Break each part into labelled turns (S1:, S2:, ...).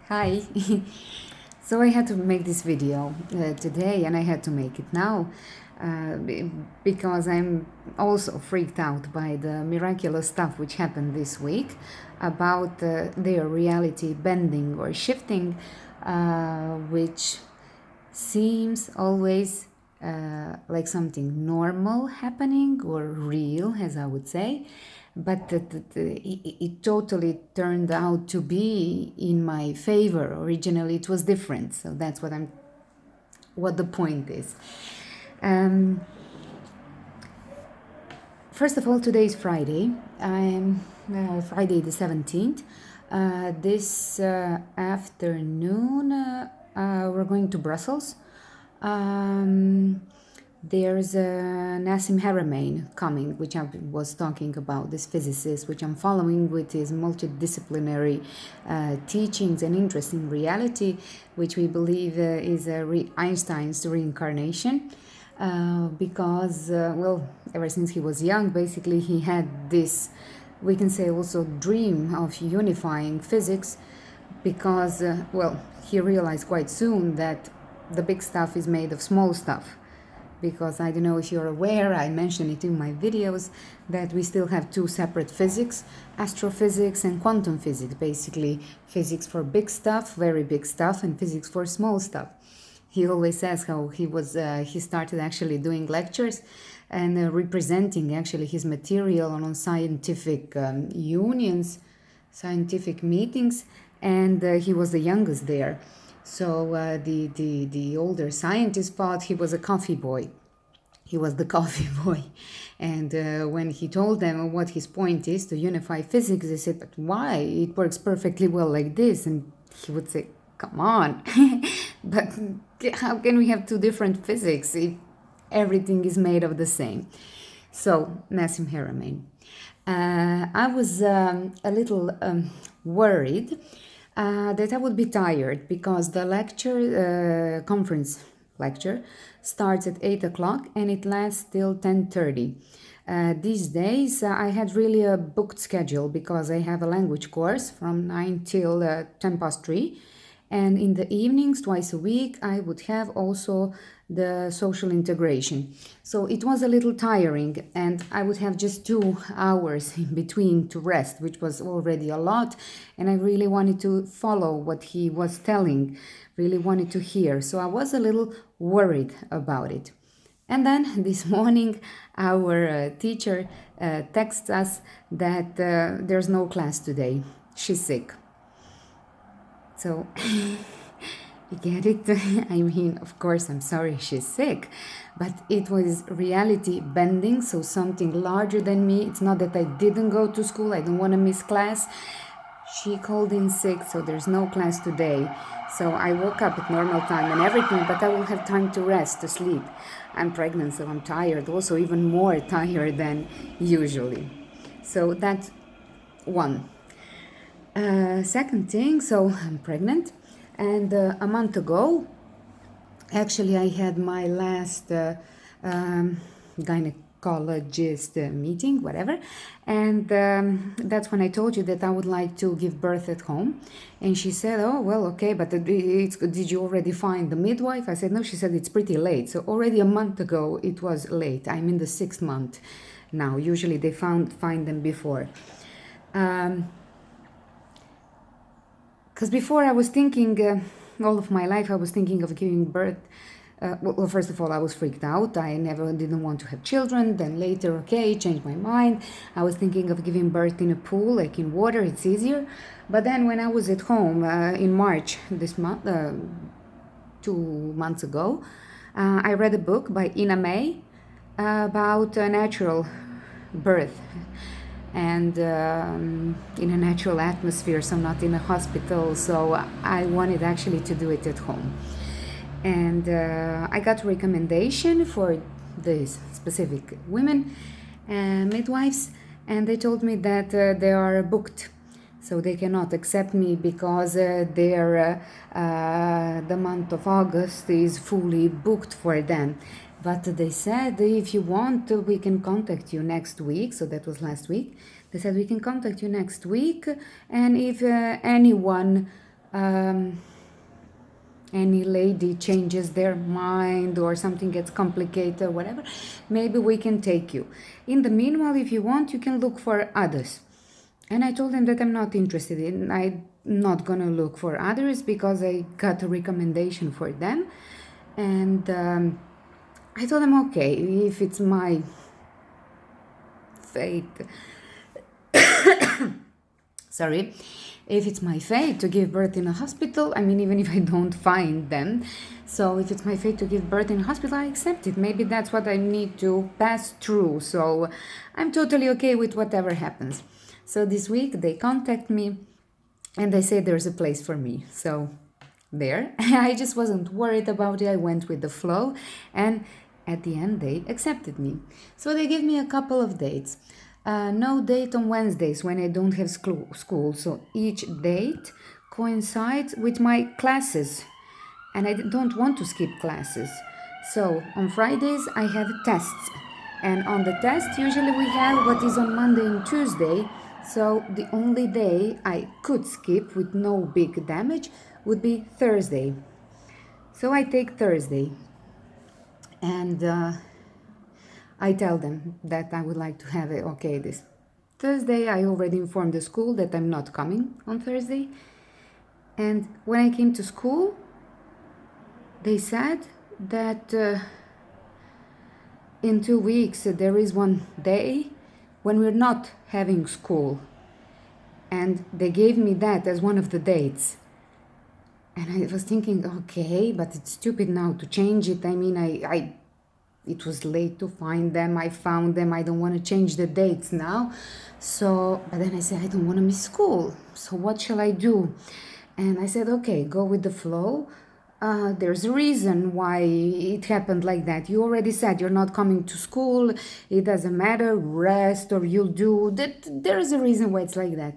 S1: Hi. So I had to make this video today, and I had to make it now because I'm also freaked out by the miraculous stuff which happened this week about their reality bending or shifting, which seems always like something normal happening or real, as I would say, but it totally turned out to be in my favor. Originally, it was different, so that's what the point is. Um, First of all, today is Friday. Friday the 17th. This afternoon, we're going to Brussels. Um, there's Nassim Haramein coming, which I was talking about, this physicist, which I'm following with his multidisciplinary teachings and interest in reality, which we believe is Einstein's reincarnation. Because, well, ever since he was young, basically he had this, we can say also, dream of unifying physics because, well, he realized quite soon that the big stuff is made of small stuff. Because I don't know if you're aware, I mentioned it in my videos, that we still have two separate physics, astrophysics and quantum physics, basically physics for big stuff, very big stuff, and physics for small stuff. He always says how he started actually doing lectures and representing actually his material on scientific unions, scientific meetings, and he was the youngest there. So the older scientists thought he was a coffee boy. He was the coffee boy. And when he told them what his point is to unify physics, they said, but why? It works perfectly well like this. And he would say, come on. But how can we have two different physics if everything is made of the same? So, Nassim Haramein. I was a little worried that I would be tired because the conference lecture starts at 8 o'clock and it lasts till 10:30. These days I had really a booked schedule because I have a language course from 9 till 10 past 3, and in the evenings twice a week I would have also the social integration. So it was a little tiring and I would have just 2 hours in between to rest, which was already a lot, and I really wanted to follow what he was telling, really wanted to hear. So I was a little worried about it. And then this morning, our teacher texts us that there's no class today. She's sick. So, you get it? I mean, of course, I'm sorry she's sick, but it was reality bending, so something larger than me. It's not that I didn't go to school, I don't want to miss class. She called in sick, so there's no class today. So I woke up at normal time and everything, but I will have time to rest, to sleep. I'm pregnant, so I'm tired, also even more tired than usually. So that's one. Second thing, so I'm pregnant, and a month ago, actually, I had my last gynecologist meeting, whatever, and that's when I told you that I would like to give birth at home. And she said, "Oh, well, okay, but did you already find the midwife?" I said, "No." She said, "It's pretty late." So already a month ago, it was late. I'm in the 6th month now. Usually, they find them before. Because before I was thinking, all of my life I was thinking of giving birth. Well, first of all, I was freaked out. I didn't want to have children. Then later, okay, changed my mind. I was thinking of giving birth in a pool, like in water. It's easier. But then when I was at home in March this month, 2 months ago, I read a book by Ina May about natural birth and in a natural atmosphere, so not in a hospital. So I wanted actually to do it at home. And I got a recommendation for these specific women, midwives, and they told me that they are booked. So they cannot accept me because the month of August is fully booked for them. But they said, if you want, we can contact you next week. So that was last week. They said, we can contact you next week. And if anyone um, any lady changes their mind or something gets complicated or whatever, maybe we can take you. In the meanwhile, if you want, you can look for others. And I told them that I'm not interested in, I'm not gonna look for others because I got a recommendation for them. And I told them, okay, if it's my fate, sorry, if it's my fate to give birth in a hospital, I mean, even if I don't find them, so if it's my fate to give birth in a hospital, I accept it. Maybe that's what I need to pass through. So I'm totally okay with whatever happens. So this week they contact me and they say there's a place for me. So there, I just wasn't worried about it. I went with the flow, and at the end they accepted me. So they gave me a couple of dates. No date on Wednesdays when I don't have school. So each date coincides with my classes, and I don't want to skip classes. So on Fridays I have tests, and on the test usually we have what is on Monday and Tuesday. So the only day I could skip with no big damage would be Thursday. So I take Thursday, and I tell them that I would like to have it. Okay, this Thursday I already informed the school that I'm not coming on Thursday. And when I came to school, they said that in 2 weeks there is one day when we're not having school. And they gave me that as one of the dates. And I was thinking, okay, but it's stupid now to change it. I mean, it was late to find them. I found them. I don't want to change the dates now. So, but then I said, I don't want to miss school. So what shall I do? And I said, okay, go with the flow. There's a reason why it happened like that. You already said you're not coming to school. It doesn't matter, rest or you'll do that. There is a reason why it's like that.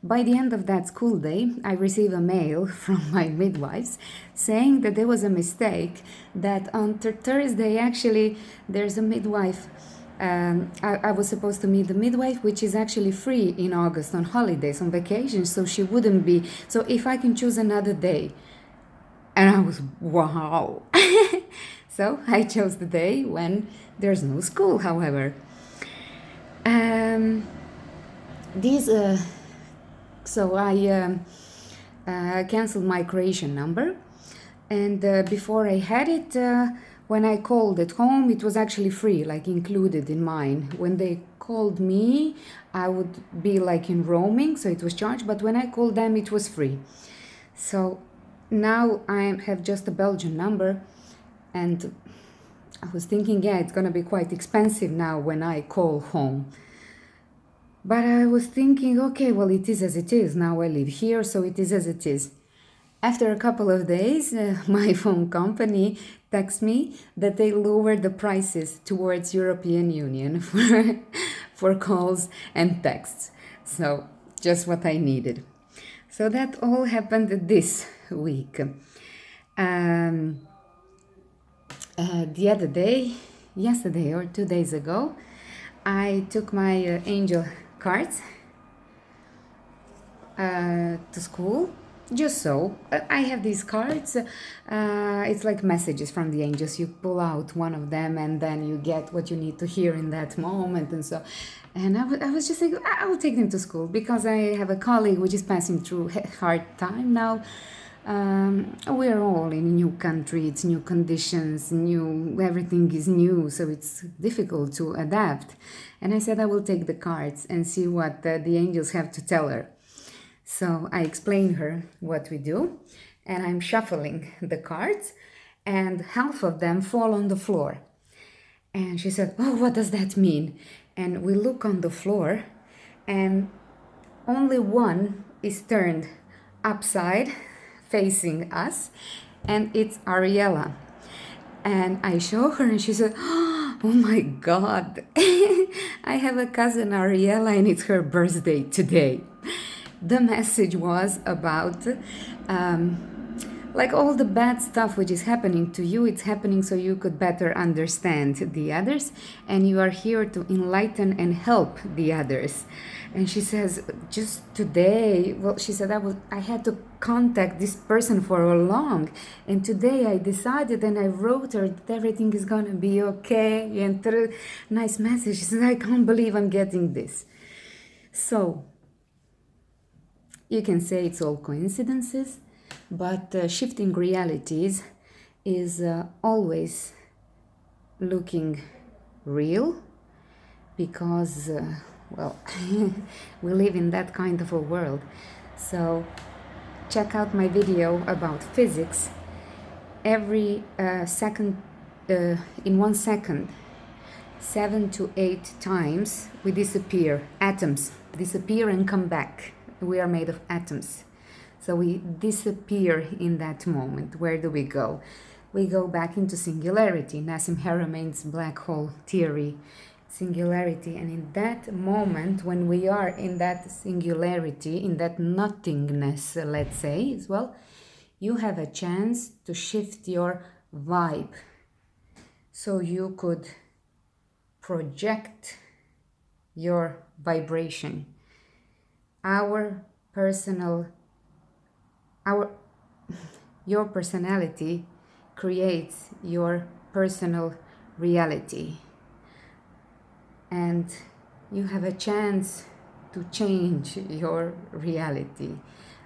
S1: By the end of that school day, I received a mail from my midwives saying that there was a mistake, that on Thursday, actually, there's a midwife. I was supposed to meet the midwife, which is actually free in August on holidays, on vacation, so she wouldn't be. So if I can choose another day. And I was, wow. So I chose the day when there's no school, however. So I canceled my Croatian number, and before I had it, when I called at home, it was actually free, like included in mine. When they called me, I would be like in roaming, so it was charged, but when I called them, it was free. So now I have just a Belgian number, and I was thinking, yeah, it's gonna be quite expensive now when I call home. But I was thinking, okay, well, it is as it is. Now I live here, so it is as it is. After a couple of days, my phone company texts me that they lowered the prices towards European Union for calls and texts. So just what I needed. So that all happened this week. The other day, yesterday or 2 days ago, I took my angel cards to school. Just so. I have these cards. It's like messages from the angels. You pull out one of them and then you get what you need to hear in that moment. And so, and I was just like, I will take them to school because I have a colleague which is passing through a hard time now. We're all in a new country, it's new conditions, everything is new, so it's difficult to adapt. And I said I will take the cards and see what the angels have to tell her. So I explain her what we do, and I'm shuffling the cards, and half of them fall on the floor. And she said, oh, what does that mean? And we look on the floor, and only one is turned upside, facing us, and it's Ariella. And I show her, and she said, oh my God, I have a cousin Ariella, and it's her birthday today. The message was about like all the bad stuff which is happening to you, it's happening so you could better understand the others, and you are here to enlighten and help the others. And she says, just today, well, she said, I had to contact this person for a long, and today I decided and I wrote her that everything is gonna be okay, and nice message. She said, I can't believe I'm getting this. So you can say it's all coincidences, but shifting realities is always looking real, because, well, we live in that kind of a world. So check out my video about physics. Every second, in 1 second, 7 to 8 times we disappear. Atoms disappear and come back. We are made of atoms. So we disappear in that moment. Where do we go? We go back into singularity. Nassim Harameyn's black hole theory. Singularity. And in that moment, when we are in that singularity, in that nothingness, let's say, as well, you have a chance to shift your vibe. So you could project your vibration. Your personality creates your personal reality, and you have a chance to change your reality,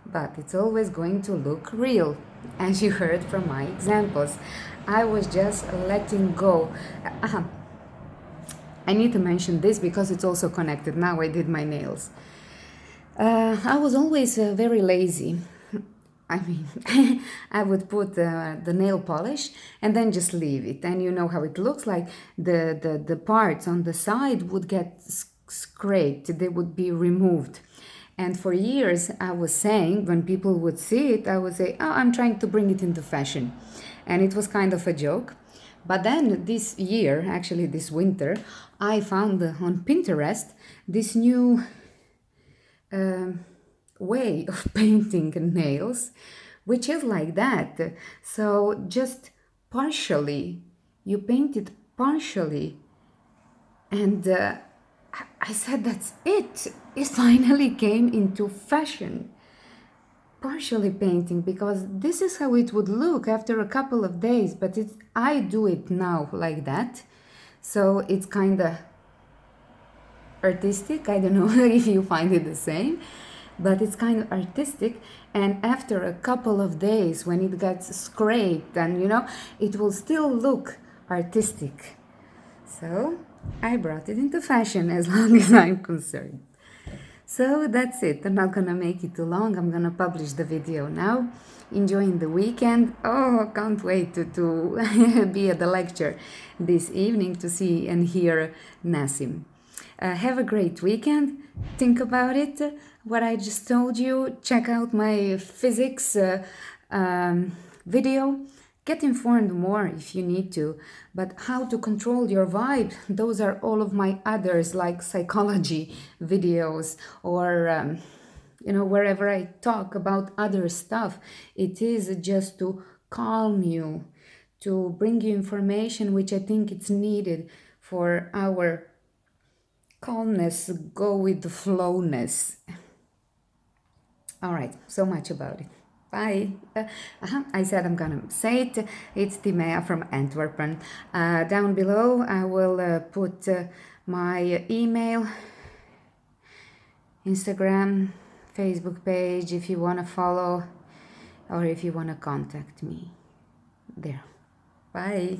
S1: but it's always going to look real, as you heard from my examples. I was just letting go. I need to mention this because it's also connected. Now I did my nails. I was always very lazy. I mean, I would put the nail polish and then just leave it. And you know how it looks like. The parts on the side would get scraped. They would be removed. And for years, I was saying, when people would see it, I would say, oh, I'm trying to bring it into fashion. And it was kind of a joke. But then this year, actually this winter, I found on Pinterest this new way of painting nails, which is like that. So just partially, you paint it partially, and I said, that's it. It finally came into fashion. Partially painting, because this is how it would look after a couple of days, but I do it now like that. So it's kind of artistic. I don't know if you find it the same, but it's kind of artistic. And after a couple of days, when it gets scraped, and it will still look artistic. So I brought it into fashion, as long as I'm concerned. So that's it. I'm not gonna make it too long. I'm gonna publish the video now. Enjoying the weekend. Oh, can't wait to be at the lecture this evening to see and hear Nassim. Have a great weekend. Think about it. What I just told you. Check out my physics video. Get informed more if you need to, but how to control your vibe, those are all of my others, like psychology videos, or wherever I talk about other stuff. It is just to calm you, to bring you information which I think it's needed for our calmness, go with the flowness. All right, so much about it. Bye. I said I'm gonna say it. It's Timea from Antwerpen. Down below I will put my email, Instagram, Facebook page if you want to follow, or if you want to contact me. There. Bye.